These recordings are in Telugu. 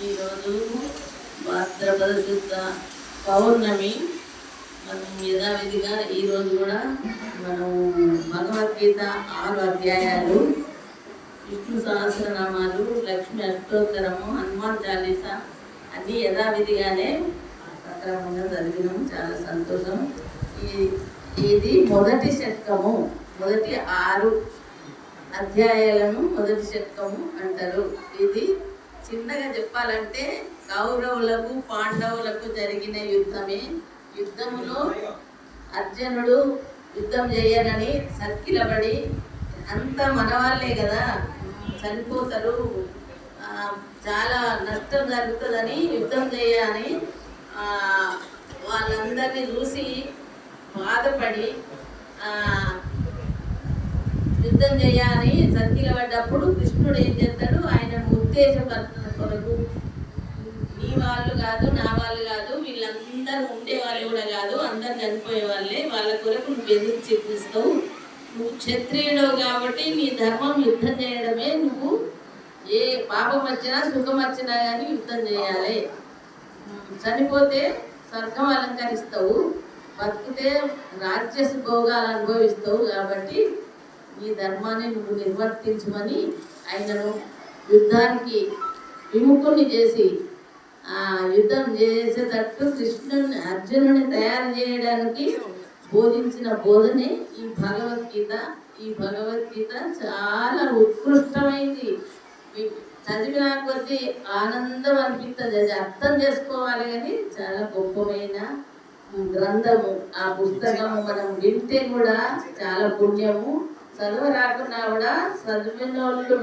ఈరోజు భాద్రపద శుద్ధ పౌర్ణమి. మనం యథావిధిగా ఈరోజు కూడా మనం భగవద్గీత 6 అధ్యాయాలు, విష్ణు సహస్రనామాలు, లక్ష్మీ అష్టోత్తరము, హనుమాన్ చాలీస అన్నీ యథావిధిగానే సక్రమంగా చదివినాం. చాలా సంతోషం. ఇది మొదటి శతకము. మొదటి 6 అధ్యాయాలను మొదటి శతకము అంటారు. ఇది చిన్నగా చెప్పాలంటే కౌరవులకు పాండవులకు జరిగిన యుద్ధమే. యుద్ధములో అర్జునుడు యుద్ధం చేయనని సక్కిలబడి, అంత మనవాళ్ళే కదా చనిపోతారు, చాలా నష్టం జరుగుతుందని యుద్ధం చేయని వాళ్ళందరినీ చూసి బాధపడి యుద్ధం చేయాలని సక్కిలబడ్డప్పుడు కృష్ణుడు ఏం చేస్తాడు, ఆయనను ఉత్తేజపరచడం కొరకు నీ వాళ్ళు కాదు, నా వాళ్ళు కాదు, వీళ్ళందరూ ఉండే వాళ్ళు కూడా కాదు, అందరు చనిపోయే వాళ్ళే, వాళ్ళ కొరకు నువ్వు ఎందుకు చిత్రిస్తావు? నువ్వు క్షత్రియుడు కాబట్టి నీ ధర్మం యుద్ధం చేయడమే. నువ్వు ఏ పాపం వచ్చినా సుఖం వచ్చినా కానీ యుద్ధం చేయాలి. చనిపోతే స్వర్గం అలంకరిస్తావు, బతికితే రాజ్యస భోగాలు అనుభవిస్తావు. కాబట్టి ఈ ధర్మాన్ని నువ్వు నిర్వర్తించమని ఆయనను యుద్ధానికి విముఖుని చేసి ఆ యుద్ధం చేసేటట్టు కృష్ణుని అర్జునుని తయారు చేయడానికి బోధించిన బోధనే ఈ భగవద్గీత. ఈ భగవద్గీత చాలా ఉత్కృష్టమైంది. చదివిన కొద్దీ ఆనందం అనిపిస్తుంది. అది అర్థం చేసుకోవాలి, కానీ చాలా గొప్పమైన గ్రంథము. ఆ పుస్తకము మనం వింటే కూడా చాలా పుణ్యము. చదువు రాకున్నా కూడా చదివిన వాళ్ళు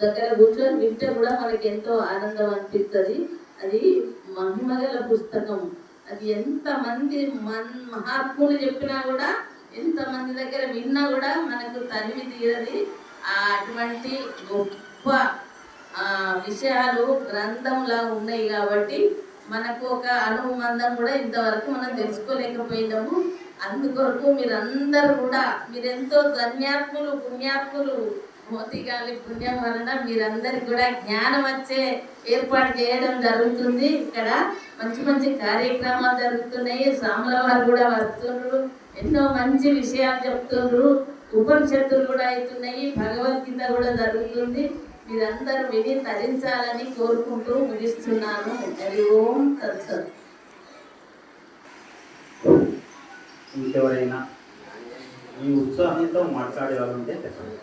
దగ్గర కూర్చొని వింటే కూడా మనకి ఎంతో ఆనందం అనిపిస్తుంది. అది మహిమగల పుస్తకం. అది ఎంతమంది మహాత్ములు చెప్పినా కూడా, ఎంతమంది దగ్గర విన్నా కూడా మనకు తనివి తీరది. అటువంటి గొప్ప విషయాలు గ్రంథంలా ఉన్నాయి. కాబట్టి మనకు ఒక అనుబంధం కూడా ఇంతవరకు మనం తెలుసుకోలేకపోయినాము. అందుకొరకు మీరందరూ కూడా, మీరెంతో ధన్యాత్ములు, పుణ్యాత్ములు. మోతిగాలి పుణ్యం వలన మీరందరికి కూడా జ్ఞానం వచ్చే ఏర్పాటు చేయడం జరుగుతుంది. ఇక్కడ మంచి మంచి కార్యక్రమాలు జరుగుతున్నాయి. సాముల వారు కూడా వస్తున్నారు, ఎన్నో మంచి విషయాలు చెప్తున్నారు. ఉపనిషత్తులు కూడా అవుతున్నాయి, భగవద్గీత కూడా జరుగుతుంది. మీరందరూ విని తరించాలని కోరుకుంటూ ముగిస్తున్నాను. హరి ఓం తత్సత్. ఇంకెవరైనా ఈ ఉత్సాహంతో మాట్లాడే వాళ్ళు ఉంటే చెప్పండి.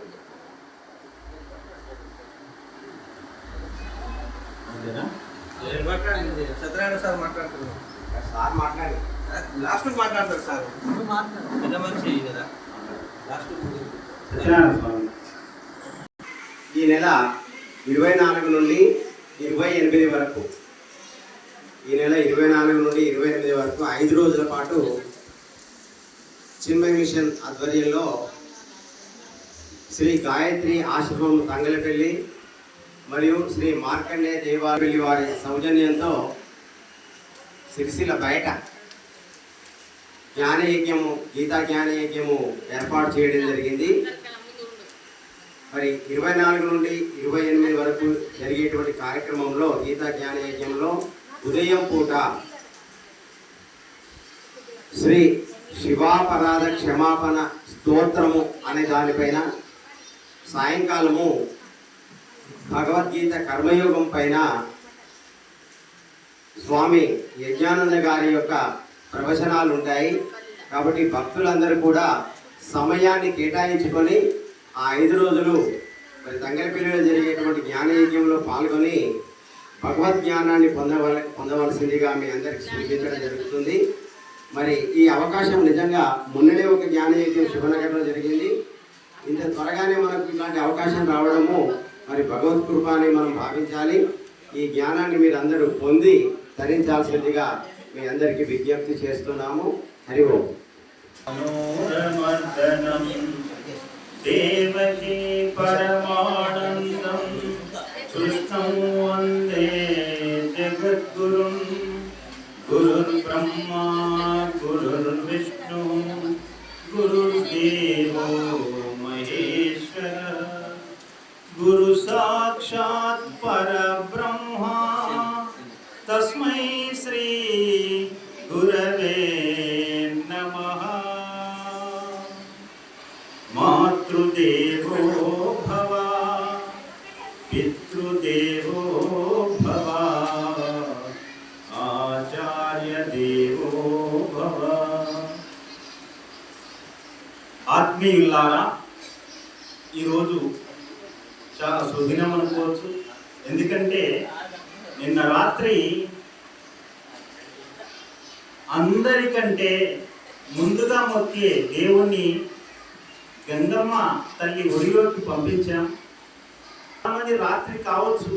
సత్యనారాయణ సార్ మాట్లాడుతున్నారు. సార్ మాట్లాడి లాస్ట్ మాట్లాడతారు. సార్ పెద్ద మనిషి కదా లాస్ట్. ఈ నెల 24 నుండి 28 వరకు, ఈ నెల 24 నుండి 28 వరకు 5 రోజుల పాటు చిన్మయ మిషన్ ఆధ్వర్యంలో శ్రీ గాయత్రి ఆశ్రమం తంగలపల్లి మరియు శ్రీ మార్కండేయ దేవాలపల్లి వారి సౌజన్యంతో సిరిసిల్ల బయట జ్ఞానయజ్ఞము, గీతా జ్ఞానయజ్ఞము ఏర్పాటు చేయడం జరిగింది. మరి 24 నుండి 28 వరకు జరిగేటువంటి కార్యక్రమంలో, గీతా జ్ఞానయజ్ఞంలో ఉదయం పూట శ్రీ శివాపరాధ క్షమాపణ స్తోత్రము అనే దానిపైన, సాయంకాలము భగవద్గీత కర్మయోగం పైన స్వామి యజ్ఞానంద గారి యొక్క ప్రవచనాలు ఉంటాయి. కాబట్టి భక్తులందరూ కూడా సమయాన్ని కేటాయించుకొని ఆ 5 రోజులు మరి తంగలపల్లిలో జరిగేటువంటి జ్ఞానయజ్ఞంలో పాల్గొని భగవద్జ్ఞానాన్ని పొందవలసిందిగా మీ అందరికీ సూచించడం జరుగుతుంది. మరి ఈ అవకాశం నిజంగా మొన్ననే ఒక జ్ఞానయజ్ఞం శివనగర్లో జరిగింది. ఇంత త్వరగానే మనకు ఇలాంటి అవకాశం రావడము మరి భగవత్ కృప అని మనం భావించాలి. ఈ జ్ఞానాన్ని మీరు అందరూ పొంది ధరించాల్సిందిగా మీ అందరికీ విజ్ఞప్తి చేస్తున్నాము. హరి ఓం. దేవకీ పరమానందం కృష్ణం వందే జగద్గురుం. గురుర్బ్రహ్మా గురుర్విష్ణు గురుర్దేవో మహేశ్వర. గురు సాక్షాత్ పరబ్రహ్మ తస్మై శ్రీ గురవే నమః. మాతృదేవో భవ పితృదేవో భవ ఆచార్య దేవో భవ. ఆత్మీయులారా, ఈరోజు చాలా సుదినం అనుకోవచ్చు. ఎందుకంటే నిన్న రాత్రి అందరికంటే ముందుగా మొక్కే దేవుణ్ణి గంగమ్మ తల్లి ఒడిలోకి పంపించాం. చాలామంది రాత్రి కావచ్చు,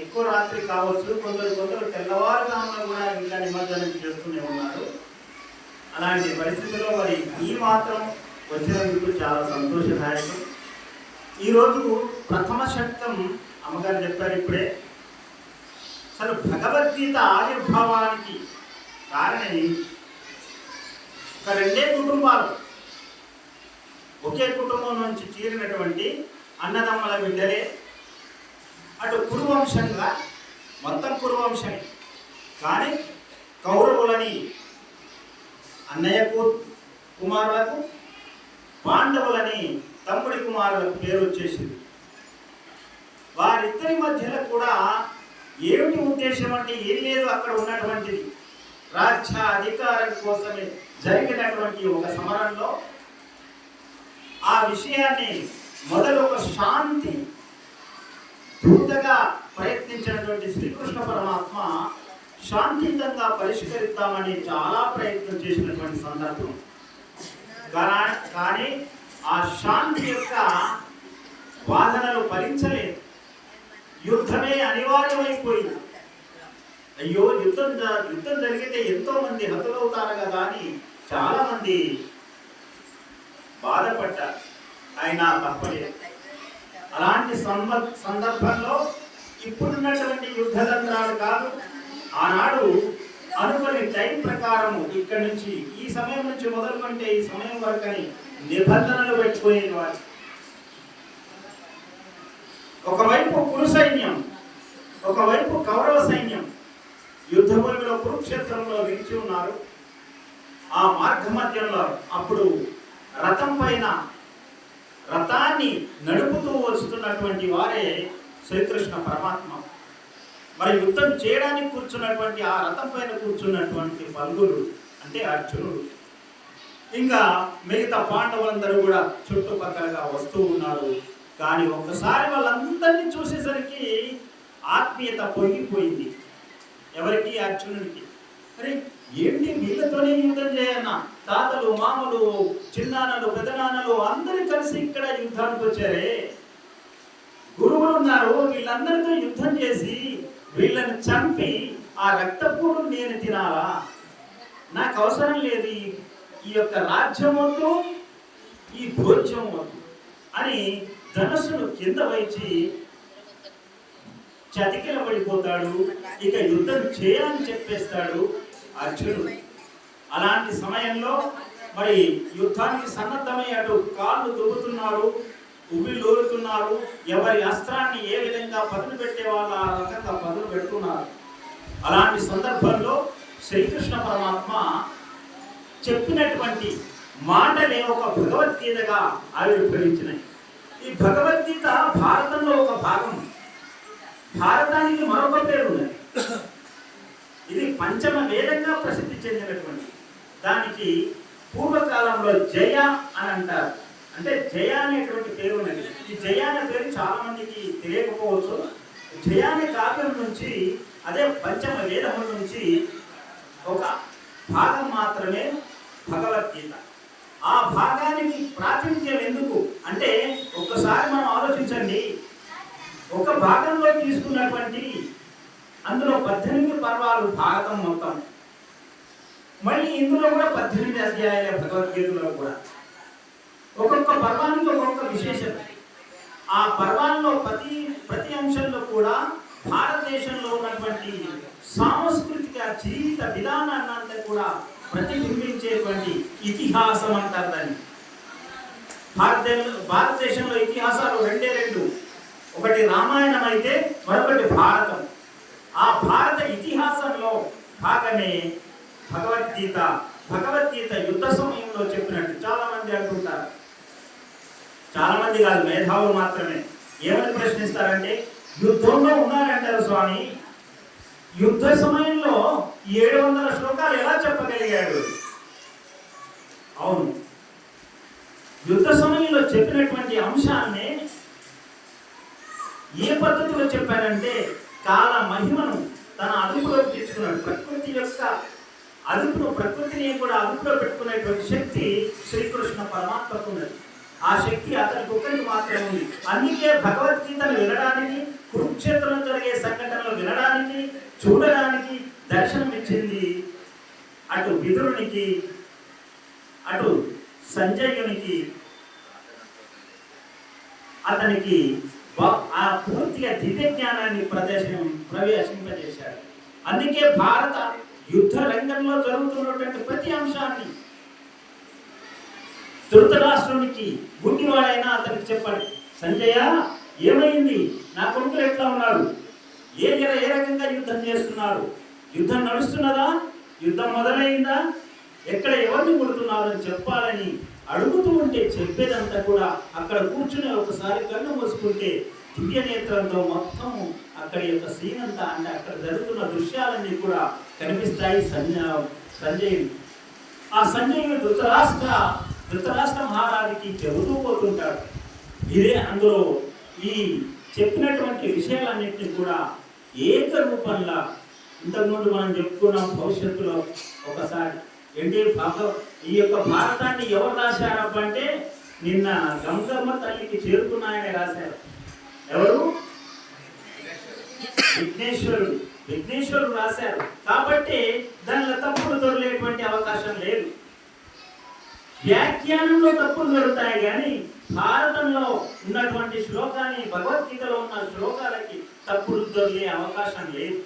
ఎక్కువ రాత్రి కావచ్చు, కొందరు తెల్లవారుజామున కూడా ఇంకా నిమజ్జనం చేస్తూనే ఉన్నారు. అలాంటి పరిస్థితుల్లో మరి ఈ మాత్రం వచ్చినందుకు చాలా సంతోషదాయకం. ఈరోజు ప్రథమ శక్తం అమ్మగారు చెప్పారు ఇప్పుడే. అసలు భగవద్గీత ఆవిర్భావానికి కారణం ఒక 2 కుటుంబాలు, ఒకే కుటుంబం నుంచి చేరినటువంటి అన్నదమ్మల బిడ్డలే. అటు కురువంశంగా, మొత్తం కురువంశమే, కానీ కౌరవులని అన్నయ్యకు కుమారులకు, పాండవులని తమ్ముడి కుమారులకు పేరు వచ్చేసింది. వారిద్దరి మధ్యలో కూడా ఏమిటి ఉద్దేశం అంటే ఏం లేదు, అక్కడ ఉన్నటువంటిది రాజ్య అధికారం కోసమే జరిగినటువంటి ఒక సమరంలో ఆ విషయాన్ని మొదలు ఒక శాంతి దూతగా ప్రయత్నించినటువంటి శ్రీకృష్ణ పరమాత్మ శాంతియుతంగా పరిష్కరిద్దామని చాలా ప్రయత్నం చేసినటువంటి సందర్భం. కానీ ఆ శాంతి యొక్క వాదనలు ఫలించలేదు. యుద్ధమే అనివార్యమైపోయింది. అయ్యో యుద్ధం జరిగితే ఎంతో మంది హతులవుతారు కదా అని చాలా మంది బాధపడ్డారు. అయినా తప్పలేదు. అలాంటి సందర్భంలో ఇప్పుడున్నటువంటి యుద్ధతంత్రాలు కాదు, ఆనాడు అనుకునే టైం ప్రకారము ఇక్కడి నుంచి ఈ సమయం నుంచి మొదలుకుంటే ఈ సమయం వరకని నిబంధనలు పెట్టుకునేవారు. ఒకవైపు కురు సైన్యం, ఒకవైపు కౌరవ సైన్యం యుద్ధభూమిలో కురుక్షేత్రంలో నిలిచి ఉన్నారు. ఆ మార్గ మధ్యంలో అప్పుడు రథం పైన రథాన్ని నడుపుతూ వస్తున్నటువంటి వారే శ్రీకృష్ణ పరమాత్మ. మరి యుద్ధం చేయడానికి కూర్చున్నటువంటి ఆ రథం పైన కూర్చున్నటువంటి పలుగురు అంటే అర్జునుడు, ఇంకా మిగతా పాండవులందరూ కూడా చుట్టుపక్కలగా వస్తూ ఉన్నారు. కానీ ఒక్కసారి వాళ్ళందరినీ చూసేసరికి ఆత్మీయత పొంగిపోయింది. ఎవరికి? అర్జునుడికి. అరే ఏంటి వీళ్ళతోనే యుద్ధం చేయన్నా, తాతలు మామలు చిన్నాన్నలు పెదనాన్నలు అందరూ కలిసి ఇక్కడ యుద్ధానికి వచ్చారే, గురువులు ఉన్నారు, వీళ్ళందరితో యుద్ధం చేసి వీళ్ళని చంపి ఆ రక్తపూడు నేను తినాలా? నాకు అవసరం లేదు, ఈ యొక్క రాజ్యం వద్దు, ఈ భోజ్యం వద్దు అని ధనుస్సును కింద వైచి చతికిల పడిపోతాడు. ఇక యుద్ధం చేయాలని చెప్పేస్తాడు అర్జునుడు. అలాంటి సమయంలో మరి యుద్ధానికి సన్నద్ధమై అటు కాళ్ళు దువ్వుతున్నారు, ఉవ్విళ్ళూరుతున్నారు. ఎవరి అస్త్రాన్ని ఏ విధంగా పదును పెట్టే వాళ్ళు ఆ రకంగా పదును పెడుతున్నారు. అలాంటి సందర్భంలో శ్రీకృష్ణ పరమాత్మ చెప్పినటువంటి మాటలే ఒక భగవద్గీతగా ఆవిర్భవించినాయి. ఈ భగవద్గీత భారతంలో ఒక భాగం. భారతానికి మరొక పేరు ఉన్నది. ఇది పంచమ వేదంగా ప్రసిద్ధి చెందినటువంటి దానికి పూర్వకాలంలో జయ అని అంటారు. అంటే జయ అనేటువంటి పేరు ఉన్నది. ఈ జయ అనే పేరు చాలా మందికి తెలియకపోవచ్చు. జయ అనే కావ్యం నుంచి, అదే పంచమ వేదముల నుంచి ఒక భాగం మాత్రమే భగవద్గీత. ఆ భాగానికి ప్రాతినిధ్యం ఎందుకు అంటే ఒక్కసారి మనం ఆలోచించండి. ఒక భాగంలో తీసుకున్నటువంటి అందులో 18 పర్వాలు భారతం మొత్తం, మళ్ళీ ఇందులో కూడా 18 అధ్యాయాలే భగవద్గీతలో కూడా. ఒక్కొక్క పర్వానికి ఒక్కొక్క విశేషత. ఆ పర్వాల్లో ప్రతి అంశంలో కూడా భారతదేశంలో ఉన్నటువంటి సాంస్కృతిక జీవిత విధానాన్ని అంతా కూడా ప్రతిబింబించేటువంటి ఇతిహాసం అంటారు దాన్ని. భారతదేశంలో ఇతిహాసాలు రెండే రెండు, ఒకటి రామాయణం అయితే మరొకటి భారతం. ఆ భారత ఇతిహాసంలో భాగమే భగవద్గీత. భగవద్గీత యుద్ధ సమయంలో చెప్పినట్టు చాలా మంది అంటుంటారు. చాలా మంది కాదు, మేధావులు మాత్రమే. ఏమని ప్రశ్నిస్తారంటే యుద్ధంలో ఉన్నారంటారు స్వామి, యుద్ధ సమయంలో 700 శ్లోకాలు ఎలా చెప్పగలిగాడు? అవును, యుద్ధ సమయంలో చెప్పినటువంటి అంశాన్ని ఏ పద్ధతిలో చెప్పారంటే కాల మహిమను తన అదుపులోకి తెచ్చుకున్నాడు. ప్రకృతి యొక్క ప్రకృతిని కూడా అదుపులో పెట్టుకునేటువంటి శక్తి శ్రీకృష్ణ పరమాత్మకు ఉన్నది. ఆ శక్తి అతనికి ఒక్కరికి మాత్రమే ఉంది. అందుకే భగవద్గీతను వినడానికి, కురుక్షేత్రంలో జరిగే సంఘటనలు వినడానికి, చూడడానికి దర్శనం ఇచ్చింది అటు విదురునికి, అటు సంజయునికి. అతనికి ఆ పూర్తిగా దివ్య జ్ఞానాన్ని ప్రవేశింపజేశాడు. అందుకే భారత యుద్ధ రంగంలో జరుగుతున్నటువంటి ప్రతి అంశాన్ని ధృతరాష్ట్రునికి గుడ్డివాడైనా అతనికి చెప్పాడు, సంజయ ఏమైంది, నా కొడుకులు ఎట్లా ఉన్నారు, ఏ రకంగా యుద్ధం చేస్తున్నారు, యుద్ధం నడుస్తున్నదా, యుద్ధం మొదలైందా, ఎక్కడ ఎవరిని కొడుతున్నారని చెప్పాలని అడుగుతూ ఉంటే చెప్పేదంతా కూడా అక్కడ కూర్చుని ఒకసారి కళ్ళు మూసుకుంటే దివ్య నేత్రంతో మొత్తం అక్కడి యొక్క సీన్ అంతా అంటే అక్కడ జరుగుతున్న దృశ్యాలన్నీ కూడా కనిపిస్తాయి సంజయుడు. ఆ సంజయుడు ధృతరాష్ట్ర మహారాజుకి చెబుతూ పోతుంటాడు. ఇదే అందులో ఈ చెప్పినటువంటి విషయాలన్నింటినీ కూడా ఏకరూపంగా ఇంతకుముందు మనం చెప్పుకున్నాం. భవిష్యత్తులో ఒకసారి ఈ యొక్క భారతాన్ని ఎవరు రాశారబ్బంటే నిన్న గంగమ్మ తల్లికి చేరుకున్నాయని రాశారు. ఎవరు? విఘ్నేశ్వరుడు రాశారు. కాబట్టి దానిలో తప్పులు దొరలేటువంటి అవకాశం లేదు. వ్యాఖ్యానంలో తప్పులు దొరుకుతాయి కానీ భారతంలో ఉన్నటువంటి శ్లోకాన్ని, భగవద్గీతలో ఉన్న శ్లోకాలకి తప్పులు దొరికే అవకాశం లేదు.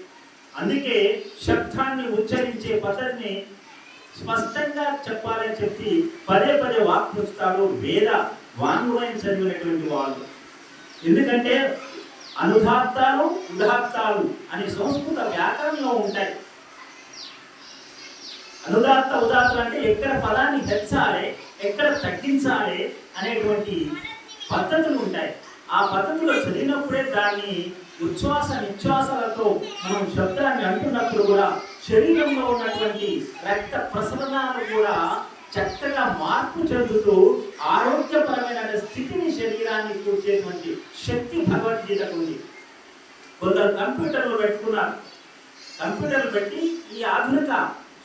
అందుకే శబ్దాన్ని ఉచ్చరించే పద్ధతిని స్పష్టంగా చెప్పాలని చెప్పి పదే పదే వాక్పుస్తాడు వేద వాంగ్మయం చదివినటువంటి వాళ్ళు. ఎందుకంటే అనుదాత్తాలు ఉదాత్తాలు అనే సంస్కృత వ్యాకరణంలో ఉంటాయి. అనుదాత్త ఉదాత్తులు అంటే ఎక్కడ పదాన్ని హెచ్చాలి, ఎక్కడ తగ్గించాలి అనేటువంటి పద్ధతులు ఉంటాయి. ఆ పద్ధతిలో చదివినప్పుడే దాన్ని ఉచ్ఛ్వాస నిశ్వాసాలతో మనం శబ్దాన్ని అంటున్నప్పుడు కూడా శరీరంలో ఉన్నటువంటి రక్త ప్రసరణాలు కూడా చక్కగా మార్పు చెందుతూ ఆరోగ్యపరమైన స్థితిని శరీరాన్ని కూర్చేటువంటి శక్తి భగవద్గీతకు ఉంది. కొందరు కంప్యూటర్లు పెట్టుకున్నారు. కంప్యూటర్లు పెట్టి ఈ ఆధునిక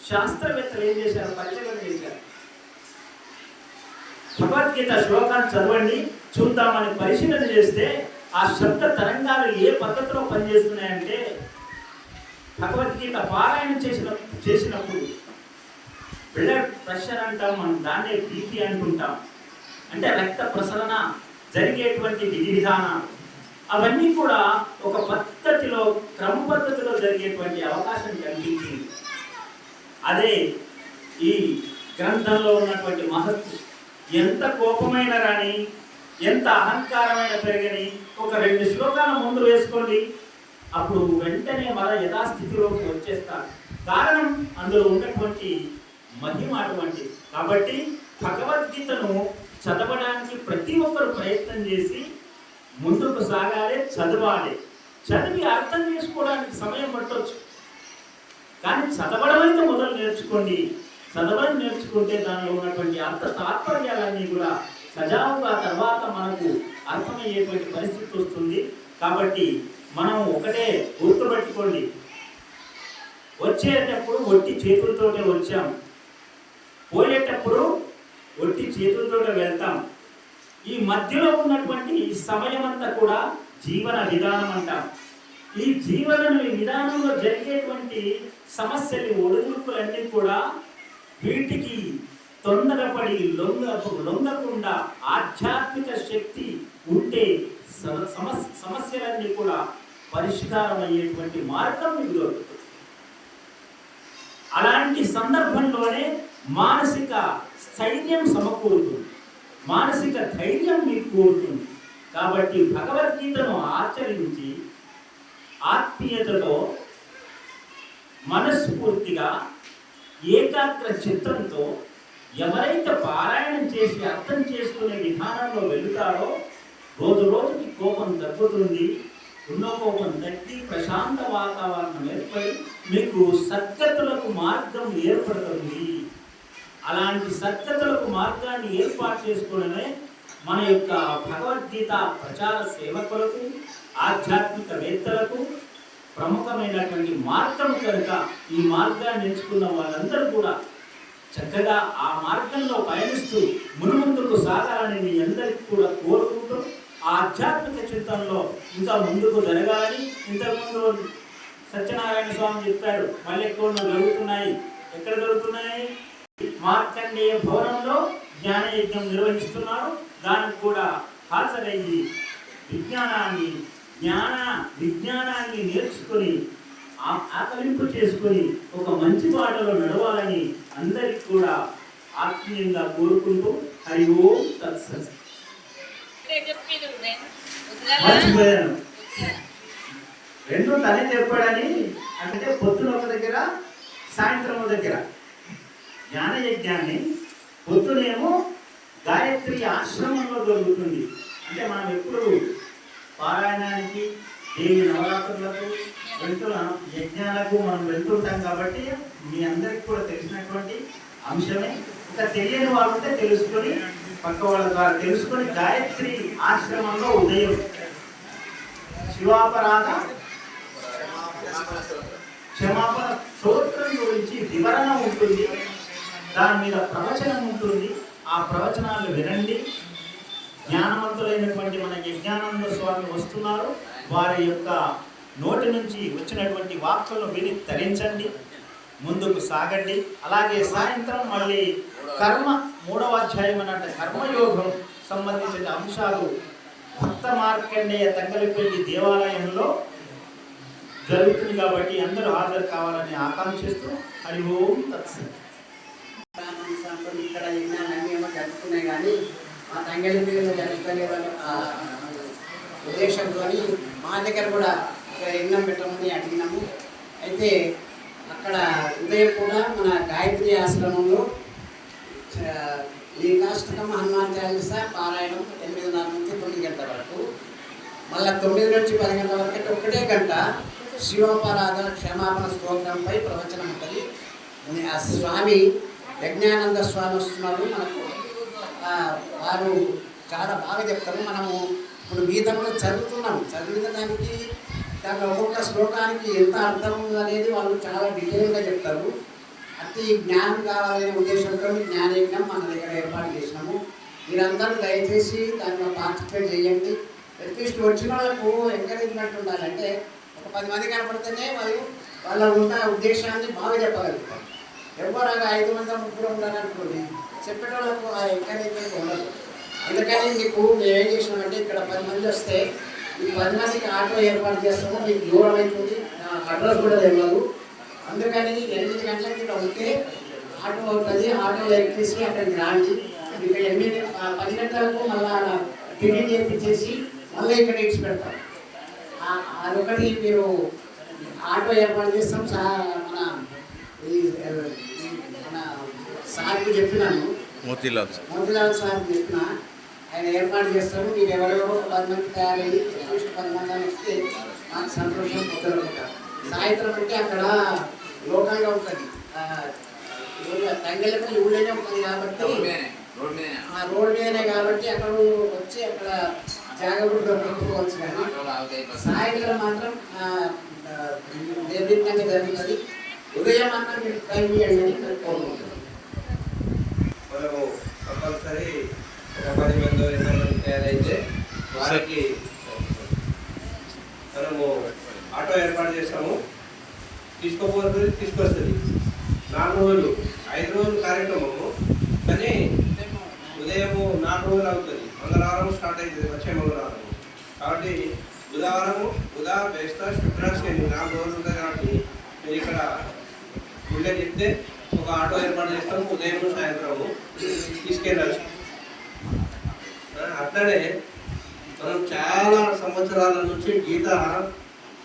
శాస్త్రవేత్తలు ఏం చేశారు? పరిచయం చేశారు. భగవద్గీత శ్లోకాన్ని చదవండి చూద్దామని పరిశీలన చేస్తే ఆ శబ్ద తరంగాలు ఏ పద్ధతిలో పనిచేస్తున్నాయంటే భగవద్గీత పారాయణ చేసినప్పుడు బ్లడ్ ప్రెషర్ అంటాం మనం, దాన్నే బీపీ అంటుంటాం. అంటే రక్త ప్రసరణ జరిగేటువంటి విధి విధానాలు అవన్నీ కూడా ఒక పద్ధతిలో క్రమ పద్ధతిలో జరిగేటువంటి అవకాశం కనిపించింది. అదే ఈ గ్రంథంలో ఉన్నటువంటి మహత్తు. ఎంత కోపమైన రాని, ఎంత అహంకారమైన పెరగని ఒక 2 శ్లోకాల ముందు వేసుకోండి, అప్పుడు వెంటనే మన యథాస్థితిలోకి వచ్చేస్తారు. కారణం అందులో ఉన్నటువంటి మహిమ అటువంటి. కాబట్టి భగవద్గీతను చదవడానికి ప్రతి ఒక్కరు ప్రయత్నం చేసి ముందుకు సాగాలి, చదవాలి. చదివి అర్థం చేసుకోవడానికి సమయం పట్టవచ్చు, కానీ చదవడం అయితే మొదలు నేర్చుకోండి. చదవడం నేర్చుకుంటే దానిలో ఉన్నటువంటి అర్థ తాత్పర్యాలన్నీ కూడా సజావుగా తర్వాత మనకు అర్థమయ్యేటువంటి పరిస్థితి వస్తుంది. కాబట్టి మనం ఒకటే గుర్తుపెట్టుకోండి, వచ్చేటప్పుడు ఒట్టి చేతులతోటే వచ్చాం, పోయేటప్పుడు ఒట్టి చేతులతోటే వెళ్తాం. ఈ మధ్యలో ఉన్నటువంటి ఈ సమయం అంతా కూడా జీవన విధానం అంటాం. ఈ జీవన విధానంలో జరిగేటువంటి సమస్యలు, ఒడిదుడుకులన్నీ కూడా వీటికి తొందరపడి లొంగకుండా ఆధ్యాత్మిక శక్తి ఉంటే సమస్యలన్నీ కూడా పరిష్కారం అయ్యేటువంటి మార్గం మీకు దొరుకుతుంది. అలాంటి సందర్భంలోనే మానసిక స్థైర్యం సమకూరుతుంది, మానసిక ధైర్యం మీకు కోరుతుంది. కాబట్టి భగవద్గీతను ఆచరించి ఆత్మీయతతో మనస్ఫూర్తిగా ఏకాగ్ర చిత్తంతో ఎవరైతే పారాయణం చేసి అర్థం చేసుకునే విధానంలో వెళుతారో రోజు రోజుకి కోపం తగ్గుతుంది. ఉన్న కోపం తగ్గి ప్రశాంత వాతావరణం ఏర్పడి మీకు సద్గతులకు మార్గం ఏర్పడుతుంది. అలాంటి సద్గతులకు మార్గాన్ని ఏర్పాటు చేసుకోవడమే మన యొక్క భగవద్గీత ప్రచార సేవకులకు, ఆధ్యాత్మికవేత్తలకు ప్రముఖమైనటువంటి మార్గం కనుక ఈ మార్గాన్ని ఎంచుకున్న వాళ్ళందరూ కూడా చక్కగా ఆ మార్గంలో పయనిస్తూ మునుముందుకు సాగాలని మీ అందరికీ కూడా కోరుకుంటూ ఆధ్యాత్మిక చింతనలో ఇంకా ముందుకు జరగాలని. ఇంతకుముందు సత్యనారాయణ స్వామి చెప్పారు, మల్లెకోళ్ళు జరుగుతున్నాయి. ఎక్కడ జరుగుతున్నాయి? మార్కండేయ భవనంలో జ్ఞానయజ్ఞం నిర్వహిస్తున్నారు. దానికి కూడా హాజరయ్యి విజ్ఞానాన్ని నేర్చుకొని ఆకలింపు చేసుకొని ఒక మంచి బాటలో నడవాలని అందరికీ కూడా ఆత్మీయంగా కోరుకుంటూ హరి ఓం తత్సత్. మర్చిపోయాను, 2 తనే చెప్పాడని. అంటే పొద్దున ఒక దగ్గర, సాయంత్రం ఒక దగ్గర. జ్ఞాన యజ్ఞాన్ని పొద్దునేమో గాయత్రి ఆశ్రమంలో దొరుకుతుంది. అంటే మనం ఎప్పుడు పారాయణానికి, దేవి నవరాత్రులకు వెళ్తున్నాం, యజ్ఞాలకు మనం వెళ్తుంటాం కాబట్టి మీ అందరికి కూడా తెలిసినటువంటి అంశమే. ఇంకా తెలియని వాళ్ళు ఉంటే తెలుసుకొని, పక్క వాళ్ళ ద్వారా తెలుసుకొని, గాయత్రి ఆశ్రమంలో ఉదయం శివాపరాధ క్షమాపణ స్తోత్రం గురించి వివరణ ఉంటుంది, దాని మీద ప్రవచనం ఉంటుంది. ఆ ప్రవచనాలు వినండి. జ్ఞానవంతులైనటువంటి మన యజ్ఞానంద స్వామి వస్తున్నారు, వారి యొక్క నోటి నుంచి వచ్చినటువంటి వాక్కులను విని తరించండి, ముందుకు సాగండి. అలాగే సాయంత్రం మళ్ళీ కర్మ 3వ అధ్యాయం అన్నట్టు కర్మయోగం సంబంధించిన అంశాలు భక్త మార్కండేయ తంగలిపల్లి దేవాలయంలో జరుగుతుంది కాబట్టి అందరూ హాజరు కావాలని ఆకాంక్షిస్తూ హరి ఓం తత్సత్. ఇక్కడ యజ్ఞాలన్నీ ఏమో జరుగుతున్నాయి కానీ మా తంగలిపల్లిలో జరుగుతున్న ఉద్దేశంతో మా దగ్గర కూడా యజ్ఞం పెట్టమని అడిగినాము. అయితే అక్కడ ఉదయం కూడా మన గాయత్రి ఆశ్రమంలో లింగాష్టకం, హనుమాన్ చాలీస పారాయణం 8:30 నుంచి 9 గంటల వరకు, మళ్ళీ 9 నుంచి 10 గంటల వరకు అంటే 1 గంట శివపరాధ క్షమాపణ స్తోత్రంపై ప్రవచనం ఉంటుంది. ఆ స్వామి యజ్ఞానంద స్వామి వస్తున్నారు మనకు. వారు చాలా బాగా చెప్తారు. మనము ఇప్పుడు గీతంలో చదువుతున్నాము, చదివిన దానికి దాంట్లో ఒక్కొక్క శ్లోకానికి ఎంత అర్థం ఉంది అనేది వాళ్ళు చాలా డీటెయిల్గా చెప్తారు. అతి జ్ఞానం కావాలనే ఉద్దేశంతో జ్ఞానయజ్ఞం మన దగ్గర ఏర్పాటు చేసినాము. మీరందరూ దయచేసి దాంట్లో పార్టిసిపేట్ చేయండి. అట్లీస్ట్ వచ్చిన వాళ్ళకు ఎంకరేజ్మెంట్ ఉండాలంటే ఒక 10 మంది కనపడితేనే వాళ్ళు వాళ్ళ ఉన్న ఉద్దేశాన్ని బాగా చెప్పగలుగుతారు. ఎవరాగా 5 మంది 3 ఉండాలనుకోండి, చెప్పేటోళ్ళకు ఆ ఎంకరేజ్మెంట్ ఉండదు. అందుకని మీకు మేము ఏం చేసినామంటే ఇక్కడ 10 మంది వస్తే ఈ 10 మందికి ఆటో ఏర్పాటు చేస్తాము. మీకు దూరం అవుతుంది, అడ్రస్ కూడా తెలియదు. అందుకని 8 గంటలకి ఇక్కడ ఉంటే ఆటో అవుతుంది. ఆటోలో ఎక్కేసి అక్కడికి రాండి. ఇక్కడ 10 గంటలకు మళ్ళీ టిఫిన్ చేపించేసి మళ్ళీ ఇక్కడ ఇచ్చి పెడతాం. అదొకటి మీరు ఆటో ఏర్పాటు చేస్తాం. మన సార్కి చెప్పినాను, మోతీలాల్ సార్కి చెప్పిన, ఆయన ఏర్పాటు చేస్తారు. మీరు ఎవరెవరో 10 మంది తయారయ్యి 10 మంది వస్తే నాకు సంతోషం. పొద్దున సాయంత్రం అంటే అక్కడ లోకల్గా ఉంటుంది, తంగలపల్లి ఊళ్ళోనే ఉంటుంది కాబట్టి రోడ్ మీదనే కాబట్టి అక్కడ వచ్చి అక్కడ జాగ్రత్తగా పెట్టుకోవచ్చు. కానీ సాయంత్రం మాత్రం నిర్విఘ్నంగా జరుగుతుంది. ఉదయం మాత్రం మీరు టైం ఇవ్వండి అని కోరుకుంటున్నాను. మనము కంపల్సరీ ఒక 10 మంది 20 మంది తయారైతే వారికి మనము ఆటో ఏర్పాటు చేస్తాము. తీసుకోపోతుంది, తీసుకొస్తుంది. 4 రోజులు 5 రోజులు కార్యక్రమము, కానీ ఉదయం 4 రోజులు అవుతుంది. మంగళవారం స్టార్ట్ అవుతుంది, వచ్చే మంగళవారం. కాబట్టి బుధవారము బేస్తా శుక్ర శని 4 రోజులు ఉంటుంది. కాబట్టి మీరు ఇక్కడ గుళ్ళే చెప్తే ఒక ఆటో ఏర్పాటు చేస్తాము. ఉదయం సాయంత్రము తీసుకెళ్ళచ్చు. అట్లనే మనం చాలా సంవత్సరాల నుంచి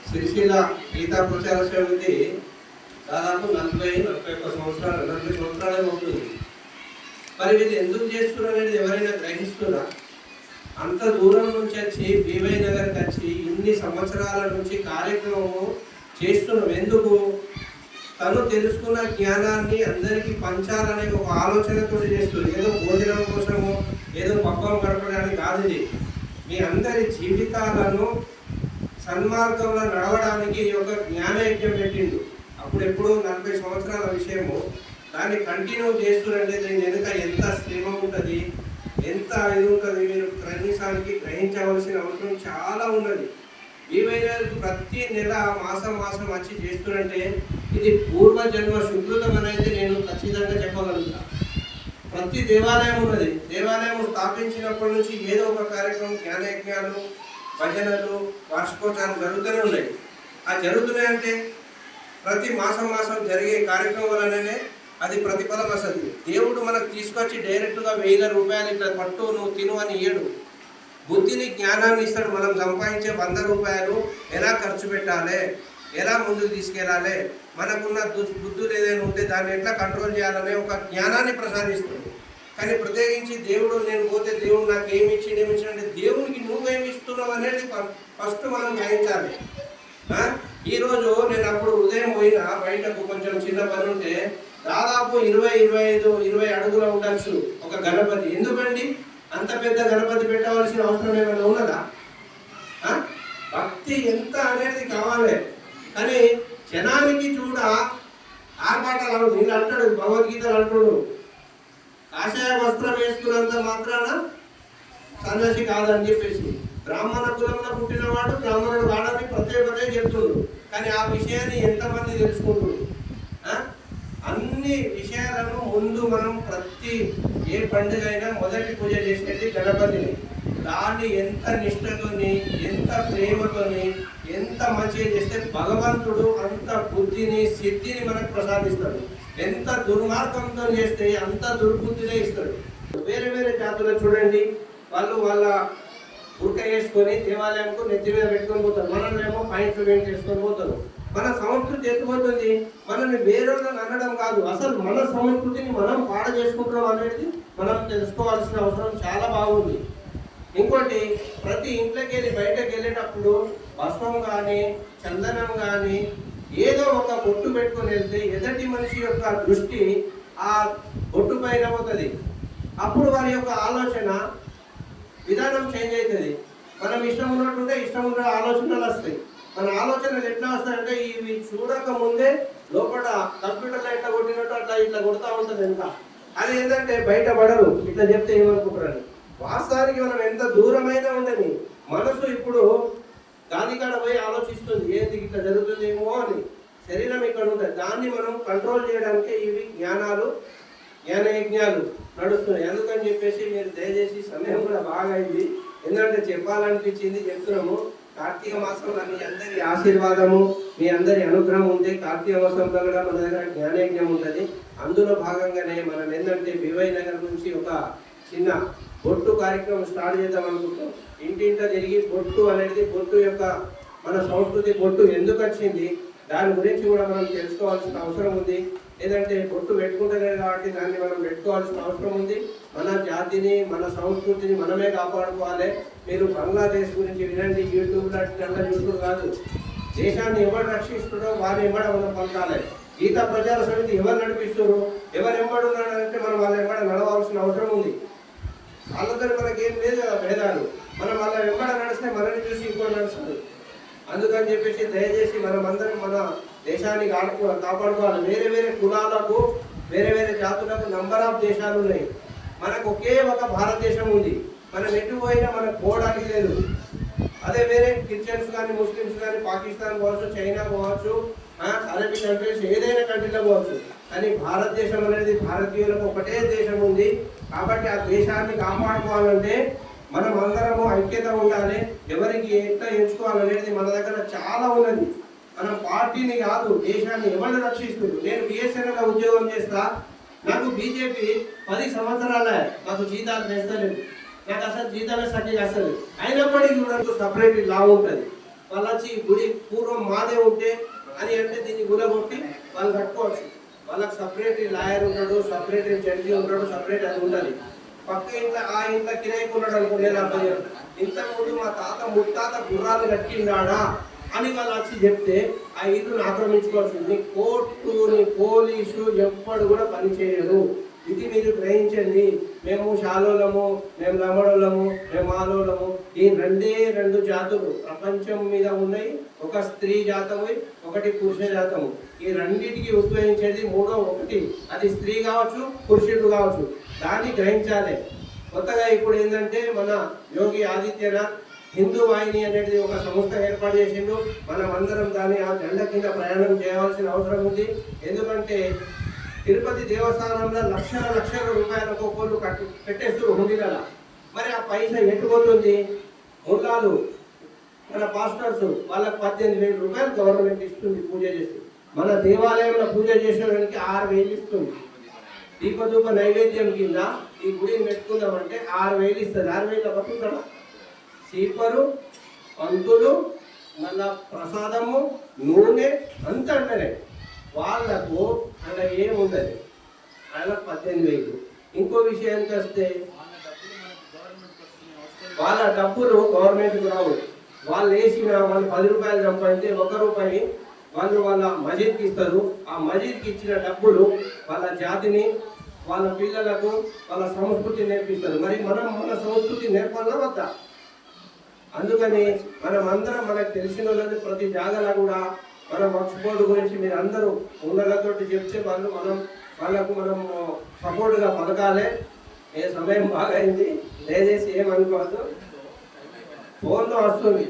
సిరిసిల్ల గీతా ప్రచార సమితి దాదాపు 40-41 సంవత్సరాలు 40 సంవత్సరాలే ఉంటుంది. మరి వీళ్ళు ఎందుకు చేస్తున్నారు అనేది ఎవరైనా గ్రహిస్తున్నా? అంత దూరం నుంచి వచ్చి బీవై నగర్కి వచ్చి ఇన్ని సంవత్సరాల నుంచి కార్యక్రమము చేస్తున్నాం. ఎందుకు? తను తెలుసుకున్న జ్ఞానాన్ని అందరికీ పంచాలనే ఒక ఆలోచనతో చేస్తుంది. ఏదో భోజనం కోసము, ఏదో పబ్బం గడపడానికి కాదు. ఇది మీ అందరి జీవితాలను సన్మార్గంలో నడవడానికి ఒక జ్ఞానయజ్ఞం పెట్టిండు. అప్పుడెప్పుడు 40 సంవత్సరాల విషయము, దాన్ని కంటిన్యూ చేస్తున్నట్టే దీని వెనుక ఎంత శ్రమ ఉంటుంది, ఎంత ఇది ఉంటుంది, మీరు కనీసానికి గ్రహించవలసిన అవసరం చాలా ఉన్నది. ఏమైనా ప్రతి నెల మాసం వచ్చి చేస్తున్నంటే ఇది పూర్వజన్మ సుకృతం అనేది నేను ఖచ్చితంగా చెప్పగలుగుతాను. ప్రతి దేవాలయం ఉన్నది. దేవాలయం స్థాపించినప్పటి నుంచి ఏదో ఒక కార్యక్రమం, జ్ఞానయజ్ఞాలు, భజనలు, వార్షికోత్సవాలు జరుగుతూనే ఉన్నాయి. ఆ జరుగుతున్నాయంటే ప్రతి మాసం జరిగే కార్యక్రమం వలననే అది ప్రతిఫలం వస్తుంది. దేవుడు మనకు తీసుకొచ్చి డైరెక్ట్గా 1000 రూపాయలు ఇట్లా పట్టు నువ్వు తిను అని ఇయ్యడు. బుద్ధిని, జ్ఞానాన్ని ఇస్తాడు. మనం సంపాదించే 100 రూపాయలు ఎలా ఖర్చు పెట్టాలి, ఎలా ముందుకు తీసుకెళ్ళాలి, మనకున్న బుద్ధులు ఏదైనా ఉంటే దాన్ని ఎట్లా కంట్రోల్ చేయాలనే ఒక జ్ఞానాన్ని ప్రసాదిస్తుంది. కానీ ప్రత్యేకించి దేవుడు నేను పోతే దేవుడు నాకు ఏమి ఇచ్చిండు అంటే దేవునికి నువ్వేమి ఇస్తున్నావు అనేది ఫస్ట్ మనం గ్రహించాలి. ఈరోజు నేను అప్పుడు ఉదయం పోయినా బయటకు కొంచెం చిన్న పని ఉంటే దాదాపు 20 అడుగుల ఉండొచ్చు ఒక గణపతి. ఎందుకండి అంత పెద్ద గణపతి పెట్టవలసిన అవసరం ఏమైనా ఉన్నదా? భక్తి ఎంత అనేది కావాలి. కానీ జనానికి చూడ ఆర్పాటాలు నేను అంటాడు, భగవద్గీతలు అంటాడు, కాషాయ వస్త్రం వేసుకున్నంత మాత్రాన సన్యాసి కాదని చెప్పేసి, బ్రాహ్మణ కులంలో పుట్టినవాడు బ్రాహ్మణుడు కాడని పదే చెప్తుండు. కానీ ఆ విషయాన్ని ఎంతమంది తెలుసుకుంటున్నారు? అన్ని విషయాలను ముందు మనం ప్రతి ఏ పండుగ అయినా మొదటి పూజ చేసేది గణపతిని. దాన్ని ఎంత నిష్ఠతోని, ఎంత ప్రేమతోని, ఎంత మంచిగా చేస్తే భగవంతుడు అంత బుద్ధిని సిద్ధిని మనకు ప్రసాదిస్తాడు. ఎంత దుర్మార్గంతో చేస్తే అంత దుర్బుద్ధినే ఇస్తాడు. వేరే వేరే జాతులు చూడండి, వాళ్ళు వాళ్ళ ఉడక వేసుకొని దేవాలయంకు నెత్తి మీద పెట్టుకొని పోతారు. మనల్నేమో పాయింట్లు వేసుకొని పోతారు. మన సంస్కృతి ఎత్తుపోతుంది. మనల్ని వేరేలను అనడం కాదు, అసలు మన సంస్కృతిని మనం పాడ చేసుకుంటున్నాం అనేది మనం తెలుసుకోవాల్సిన అవసరం చాలా బాగుంది. ఇంకోటి, ప్రతి ఇంట్లోకి వెళ్ళి బయటకు వెళ్ళేటప్పుడు భస్మం కానీ చందనం కానీ ఏదో ఒక బొట్టు పెట్టుకొని వెళ్తే ఎదుటి మనిషి యొక్క దృష్టి ఆ బొట్టు పైన పోతుంది. అప్పుడు వారి యొక్క ఆలోచన విధానం చేంజ్ అవుతుంది. మనం ఇష్టం ఉన్నట్టుంటే ఇష్టం ఉన్న ఆలోచనలు వస్తాయి. మన ఆలోచనలు ఎట్లా వస్తాయంటే ఇవి చూడక ముందే లోపల కంప్యూటర్లో ఎట్లా కొట్టినట్టు అట్లా ఇట్లా కొడుతూ ఉంటుంది. ఎంత అది ఏంటంటే బయటపడరు, ఇట్లా చెప్తే ఏమనుకుంటారని. వాస్తవానికి మనం ఎంత దూరమైనా ఉండని మనసు ఇప్పుడు గాలికాడ పోయి ఆలోచిస్తుంది, ఏంది ఇట్లా జరుగుతుందేమో అని. శరీరం ఇక్కడ ఉంటుంది, దాన్ని మనం కంట్రోల్ చేయడానికి ఇవి జ్ఞానయజ్ఞాలు నడుస్తున్నాయి. ఎందుకని చెప్పేసి మీరు దయచేసి, సమయం కూడా బాగా అయింది, ఎందుకంటే చెప్పాలనిపించింది చెప్తున్నాము. కార్తీక మాసంలో మీ అందరి ఆశీర్వాదము, మీ అందరి అనుగ్రహం ఉంది. కార్తీక మాసంలో కూడా మన దగ్గర జ్ఞానయజ్ఞం ఉంటుంది. అందులో భాగంగానే మనం ఏంటంటే బివై నగర్ నుంచి ఒక చిన్న బొట్టు కార్యక్రమం స్టార్ట్ చేద్దాం అనుకుంటాం. ఇంటింట తిరిగి బొట్టు అనేది, బొట్టు యొక్క మన సంస్కృతి, బొట్టు ఎందుకు వచ్చింది దాని గురించి కూడా మనం తెలుసుకోవాల్సిన అవసరం ఉంది. ఏదంటే బొట్టు పెట్టుకుంటలేదు కాబట్టి దాన్ని మనం పెట్టుకోవాల్సిన అవసరం ఉంది. మన జాతిని, మన సంస్కృతిని మనమే కాపాడుకోవాలి. మీరు బంగ్లాదేశ్ గురించి వినండి, యూట్యూబ్ కాదు, దేశాన్ని ఎవరు రక్షిస్తాడో వారిని ఎంబడ మనం పలకాలి. గీతా ప్రచార సమితి ఎవరు నడిపిస్తారో, ఎవరు ఎంబడున్నాడంటే మనం వాళ్ళ ఎంబడ నడవాల్సిన అవసరం ఉంది. వాళ్ళతో మనకేం లేదు భేదాలు. మనం వాళ్ళ వెంబడ నడిస్తే మనల్ని చూసి ఇంకోటి నడుస్తుంది. అందుకని చెప్పేసి దయచేసి మనం అందరం మన దేశాన్ని కాపాడుకోవాలి. వేరే వేరే కులాలకు, వేరే వేరే జాతులకు నంబర్ ఆఫ్ దేశాలు ఉన్నాయి. మనకు ఒకే ఒక భారతదేశం ఉంది. మనం ఎటు పోయినా మనకు పోవడానికి లేదు. అదే వేరే క్రిస్టియన్స్ కానీ, ముస్లిమ్స్ కానీ, పాకిస్తాన్ పోవచ్చు, చైనా పోవచ్చు, అరబిక్ కంట్రీస్, ఏదైనా కంట్రీలో పోవచ్చు. కానీ భారతదేశం అనేది భారతీయులకు ఒకటే దేశం ఉంది. కాబట్టి ఆ దేశాన్ని కాపాడుకోవాలంటే మనం అందరము ఐక్యత ఉండాలి. ఎవరికి ఎట్లా ఎంచుకోవాలనేది మన దగ్గర చాలా ఉన్నది. మనం పార్టీని కాదు, దేశాన్ని ఎవరిని రక్షిస్తుంది. నేను బిఎస్ఎన్ఎల్లో ఉద్యోగం చేస్తా, నాకు బీజేపీ 10 సంవత్సరాలే నాకు జీతాలు వేస్తలేదు. నాకు అసలు జీతాలే సరిగ్గా అసలు. అయినప్పటికీ కూడా సపరేట్ లా ఉంటుంది. వాళ్ళు వచ్చి గుడి పూర్వం మాదే ఉంటే అని అంటే దీన్ని గులగొట్టి వాళ్ళు కట్టుకోవచ్చు. వాళ్ళకి సపరేట్ లాయర్ ఉంటాడు, సపరేట్ జడ్జి ఉంటాడు, సపరేట్ అది ఉండాలి. పక్క ఇంట్లో ఆ ఇంట్లో కిరాయికి ఉన్నాడు అనుకోండి, ఇంతకుముందు మా తాత ముత్తాత గుర్రాలు కట్టిండాడా అని వాళ్ళు వచ్చి చెప్తే ఆ ఇల్లును ఆక్రమించుకోవాల్సింది. కోర్టు, పోలీసు ఎప్పుడు కూడా పనిచేయరు. ఇది మీరు గ్రహించండి. మేము శాలోలము, మేము లమడోలము, మేము ఆలోలము, ఈ 2 జాతులు ప్రపంచం మీద ఉన్నాయి. ఒక స్త్రీ జాతము, ఒకటి పురుష జాతము. ఈ రెండింటికి ఉపయోగించేది మూడో ఒకటి, అది స్త్రీ కావచ్చు, పురుషుడు కావచ్చు. దాన్ని గ్రహించాలి. కొత్తగా ఇప్పుడు ఏంటంటే మన యోగి ఆదిత్యనాథ్ హిందూ వాహిని అనేది ఒక సంస్థ ఏర్పాటు చేసిండు. మనం అందరం దాన్ని ఆ జెండా కింద ప్రయాణం చేయవలసిన అవసరం ఉంది. ఎందుకంటే తిరుపతి దేవస్థానంలో లక్షల రూపాయల ఒక్కొక్కరు పెట్టేస్తారు హుండీలలో. మరి ఆ పైసా ఎట్టుపోతుంది? ముల్లాలు, మన పాస్టర్స్, వాళ్ళకి 18,000 రూపాయలు గవర్నమెంట్ ఇస్తుంది పూజ చేసి. మన దేవాలయంలో పూజ చేసేవానికి 6,000 ఇస్తుంది. దీపధూప నైవేద్యం కింద ఈ గుడిని పెట్టుకుందామంటే 6,000 ఇస్తుంది. 6,000 బతుకుతాడా? సీపరు, పంతులు, మళ్ళా ప్రసాదము నూనె అంత అంటనే వాళ్ళకు అలా ఏముండదు. ఆయన 18,000. ఇంకో విషయానికి వస్తే వాళ్ళ డబ్బులు గవర్నమెంట్కి రావు. వాళ్ళు వేసిన వాళ్ళు 10 రూపాయలు సంపాదించి 1 రూపాయి వాళ్ళు వాళ్ళ మజీద్కి ఇస్తారు. ఆ మజీద్కి ఇచ్చిన డబ్బులు వాళ్ళ జాతిని, వాళ్ళ పిల్లలకు, వాళ్ళ సంస్కృతి నేర్పిస్తారు. మరి మనం మన సంస్కృతి నేర్పాలా వద్దా? అందుకని మనం అందరం మనకు తెలిసిన వాళ్ళని ప్రతి జాగాలో కూడా మనం వక్ఫ్ బోర్డు గురించి మీరు అందరూ ఉన్నతోటి చెప్తే వాళ్ళకు మనం సపోర్ట్గా పలకాలి. ఏ సమయం బాగా అయింది, దయచేసి ఏమనుకోవద్దు, ఫోన్లో వస్తుంది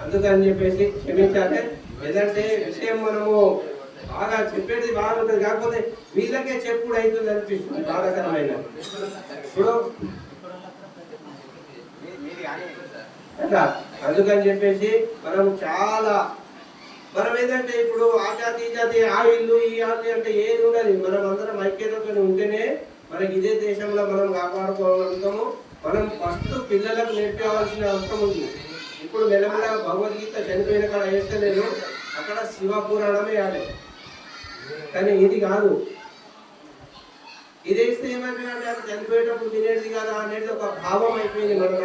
అందుకని చెప్పేసి క్షమించాలి. ఏదంటే విషయం మనము బాగా చెప్పేది బాగుంటుంది, కాకపోతే వీళ్ళకే చెప్పుడు అవుతుంది అనిపిస్తుంది బాధాకరమైన. ఇప్పుడు అందుకని చెప్పేసి మనం ఏంటంటే ఇప్పుడు ఆ జాతి ఈ జాతి ఆ ఇల్లు ఈ ఆల్లు అంటే ఏది ఉండదు. మనం అందరం ఐక్యతతో ఉంటేనే మనకి ఇదే దేశంలో మనం కాపాడుకోగలుగుతాము. మనం ఫస్ట్ పిల్లలకు నేర్పించవలసిన అవసరం ఉంది. ఇప్పుడు మెల్లమెల్ల భగవద్గీత చనిపోయిన కాడ వేస్తలేదు, అక్కడ శివ పురాణమే వేయాలి. కానీ ఇది కాదు, ఇది వేస్తే ఏమైపోయిందంటే అది చనిపోయేటప్పుడు తినేది కదా అనేది ఒక భావం అయిపోయింది మన